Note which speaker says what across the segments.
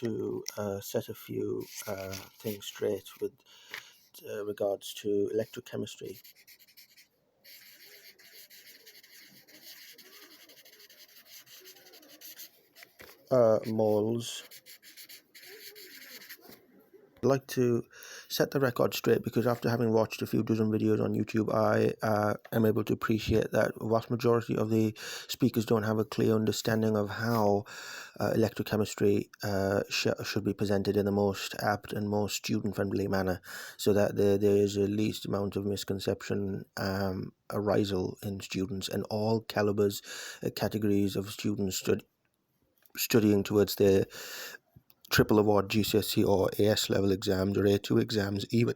Speaker 1: to set a few things straight with regards to electrochemistry. Moles. I'd like to set the record straight because after having watched a few dozen videos on YouTube, I am able to appreciate that a vast majority of the speakers don't have a clear understanding of how electrochemistry should be presented in the most apt and most student-friendly manner, so that there is a least amount of misconception arisal in students and all calibers, categories of students studying towards their triple award GCSE or AS level exams or A2 exams even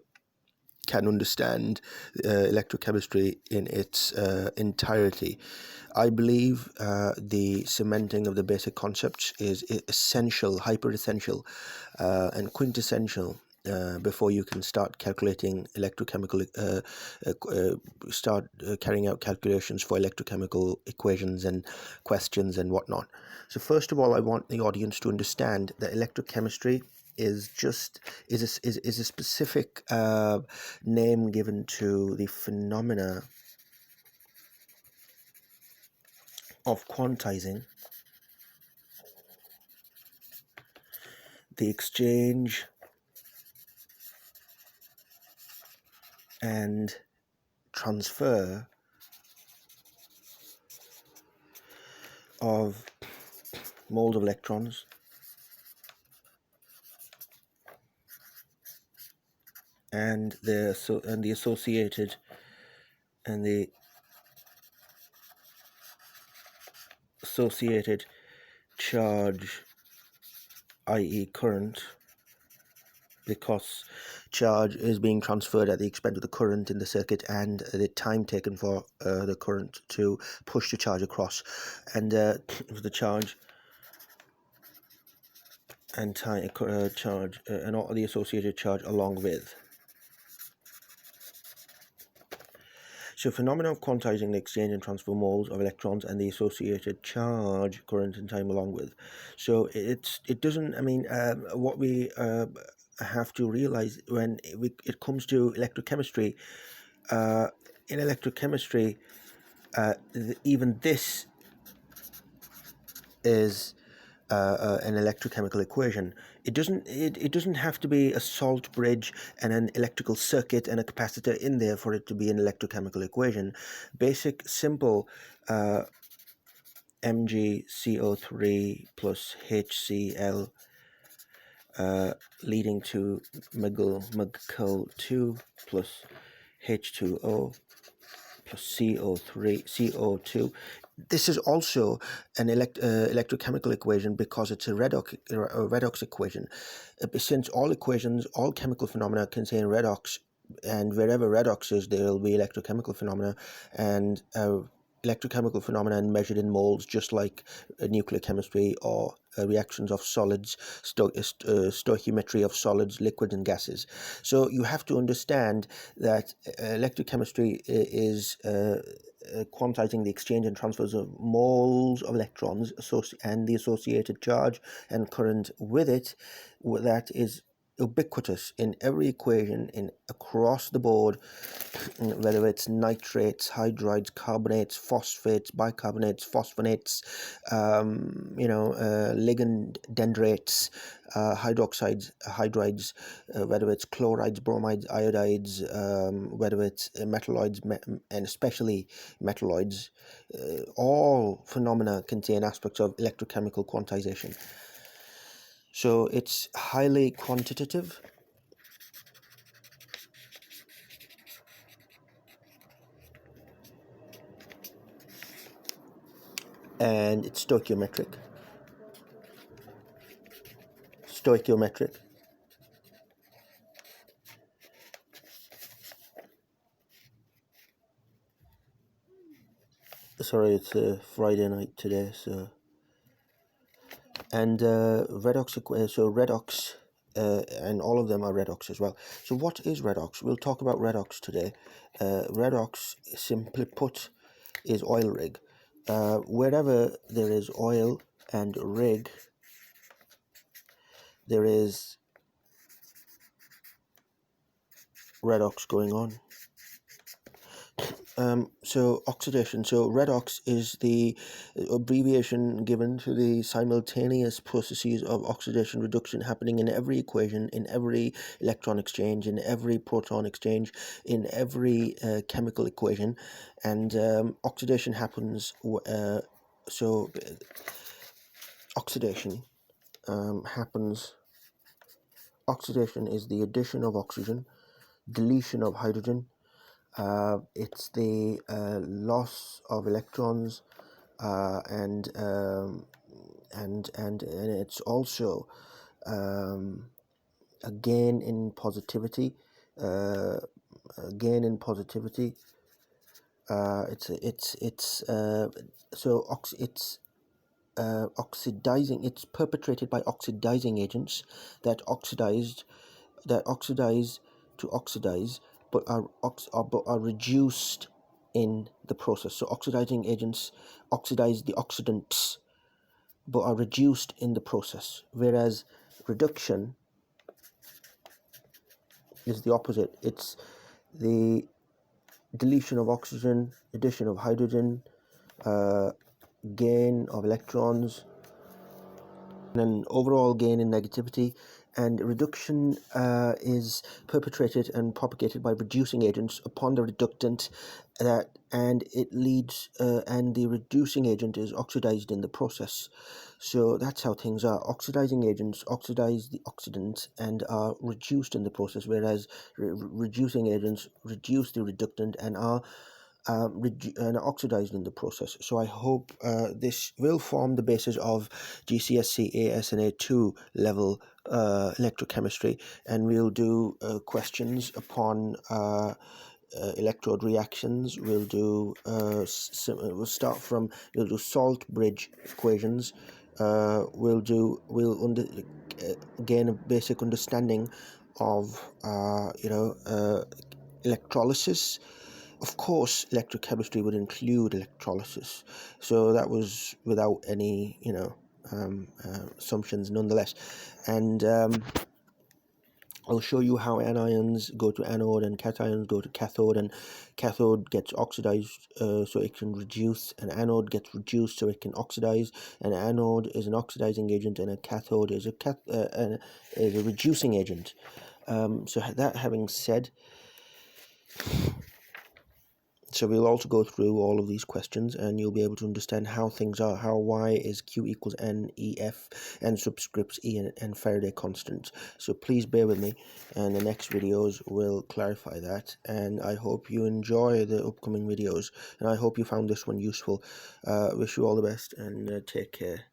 Speaker 1: can understand electrochemistry in its entirety. I believe the cementing of the basic concepts is essential, hyper essential, and quintessential before you can start calculating electrochemical, carrying out calculations for electrochemical equations and questions and whatnot. So first of all, I want the audience to understand that electrochemistry is a specific name given to the phenomena of quantizing the exchange and transfer of moles of electrons and the associated charge, i.e. current, because charge is being transferred at the expense of the current in the circuit and the time taken for the current to push the charge across, and the charge and time charge and all the associated charge along with. So phenomena of quantizing the exchange and transfer moles of electrons and the associated charge, current and time along with. So it doesn't, I mean, what we have to realize when it comes to electrochemistry, in electrochemistry, even this is an electrochemical equation. It doesn't have to be a salt bridge and an electrical circuit and a capacitor in there for it to be an electrochemical equation. Basic, simple MgCO3 plus HCl leading to MgCl2 plus H2O plus CO2. This is also an electrochemical equation because it's a redox equation. Since all chemical phenomena contain redox, and wherever redox is, there will be electrochemical phenomena, and electrochemical phenomena measured in moles, just like nuclear chemistry or reactions of solids, stoichiometry of solids, liquids and gases. So you have to understand that electrochemistry is quantizing the exchange and transfers of moles of electrons and the associated charge and current with it. That is ubiquitous in every equation across the board, whether it's nitrates, hydrides, carbonates, phosphates, bicarbonates, phosphonates, ligand dendrites, hydrides, whether it's chlorides, bromides, iodides, whether it's metalloids, and especially metalloids. All phenomena contain aspects of electrochemical quantization. So it's highly quantitative, and it's stoichiometric. Sorry, it's a Friday night today, so. And redox, and all of them are redox as well. So what is redox? We'll talk about redox today. Redox, simply put, is oil rig. Wherever there is oil and rig, there is redox going on. So oxidation. So redox is the abbreviation given to the simultaneous processes of oxidation reduction happening in every equation, in every electron exchange, in every proton exchange, in every chemical equation, and oxidation happens. Oxidation happens. Oxidation is the addition of oxygen, deletion of hydrogen. It's the loss of electrons, and it's also a gain in positivity. Gain in positivity. Oxidizing. It's perpetrated by oxidizing agents that oxidize to oxidize, but are reduced in the process. So oxidizing agents oxidize the oxidants, but are reduced in the process, whereas reduction is the opposite. It's the deletion of oxygen, addition of hydrogen, gain of electrons, and an overall gain in negativity. And reduction is perpetrated and propagated by reducing agents upon the reductant, and it leads and the reducing agent is oxidized in the process. So that's how things are. Oxidizing agents oxidize the oxidants and are reduced in the process, whereas reducing agents reduce the reductant and are oxidized in the process. So I hope this will form the basis of GCSE ASNA 2 level electrochemistry, and we'll do questions upon electrode reactions. We'll do we'll do salt bridge equations. We'll gain a basic understanding of electrolysis. Of course, electrochemistry would include electrolysis, so that was without any assumptions nonetheless. And I'll show you how anions go to anode and cations go to cathode, and cathode gets oxidized so it can reduce, and anode gets reduced so it can oxidize. An anode is an oxidizing agent, and a cathode is a reducing agent. So that having said, so we'll also go through all of these questions, and you'll be able to understand how things are, how Y is Q equals N E F, and subscripts E and Faraday constant. So please bear with me, and the next videos will clarify that. And I hope you enjoy the upcoming videos, and I hope you found this one useful. Wish you all the best, and take care.